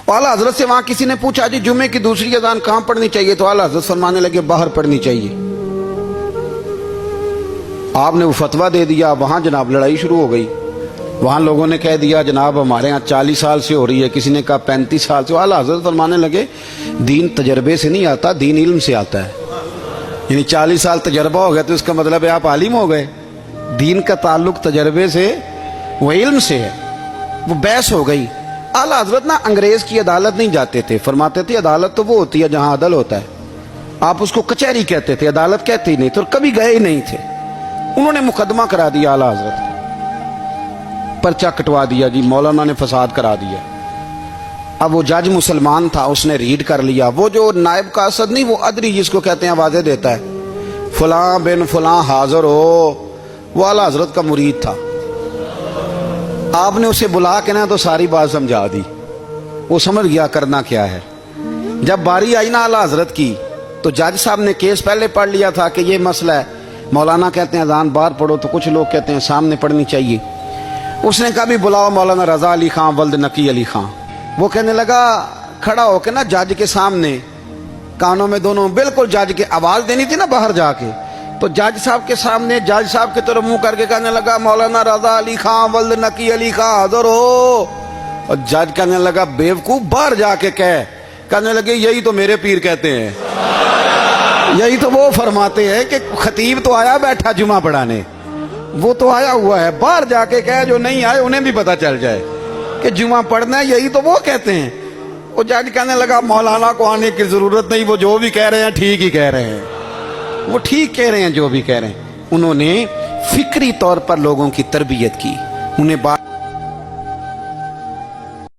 आला हजरत से वहां किसी ने पूछा जी जुमे की दूसरी अजान कहां पढ़नी चाहिए, तो आला हजरत फरमाने लगे बाहर पढ़नी चाहिए। आपने वो फतवा दे दिया, वहां जनाब लड़ाई शुरू हो गई। वहां लोगों ने कह दिया जनाब हमारे यहाँ 40 साल से हो रही है, किसी ने कहा 35 साल से। आला हजरत फरमाने लगे दीन तजर्बे से नहीं आता, दीन इल्म से आता है। यानी 40 साल तजर्बा हो गया तो इसका मतलब है आप आलिम हो गए। दीन का ताल्लुक तजर्बे से वो इल्म से है। वो बहस हो गई। आला हजरत ना अंग्रेज की अदालत नहीं जाते थे, फरमाते थे अदालत तो वो होती है जहां अदल होता है, आप उसको कचहरी कहते थे, अदालत कहते ही नहीं, तो कभी गए ही नहीं थे। उन्होंने मुकदमा करा दिया आला हजरत, पर्चा कटवा दिया जी, मौलाना ने फसाद करा दिया। अब वो जज मुसलमान था, उसने रीड कर लिया। वो जो नायब का असद नहीं, वो अदरी जिसको कहते हैं आवाजें देता है, फलां बिन फलां हाजिर हो, वो आला हजरत का मुरीद था। आपने उसे बुला के ना तो सारी बात समझा दी, वो समझ गया करना क्या है। जब बारी आई ना आला हजरत की, तो जज साहब ने केस पहले पढ़ लिया था कि ये मसला है, मौलाना कहते हैं अजान बाहर पढ़ो, तो कुछ लोग कहते हैं सामने पढ़नी चाहिए। उसने कहा भी बुलाओ मौलाना रजा अली खां वल्द नकी अली खां। वो कहने लगा खड़ा होकर ना जज के सामने, कानों में दोनों बिल्कुल जज के आवाज देनी थी ना बाहर जाके, तो जज साहब के सामने जज साहब की तरफ मुंह करके कहने लगा मौलाना रजा अली खां वल्द नकी अली खां हाजिर हो। और जज कहने लगा बेवकूफ बाहर जाके कह। कहने लगे यही तो मेरे पीर कहते हैं, यही तो वो फरमाते हैं कि खतीब तो आया बैठा जुमा पढ़ाने, वो तो आया हुआ है, बाहर जाके कह जो नहीं आए उन्हें भी पता चल जाए कि जुमा पढ़ना है, यही तो वो कहते हैं। वो जज कहने लगा मौलाना को आने की जरूरत नहीं, वो जो भी कह रहे हैं ठीक ही कह रहे हैं, वो ठीक कह रहे हैं जो भी कह रहे हैं। उन्होंने फिक्री तौर पर लोगों की तरबियत की, उन्हें बात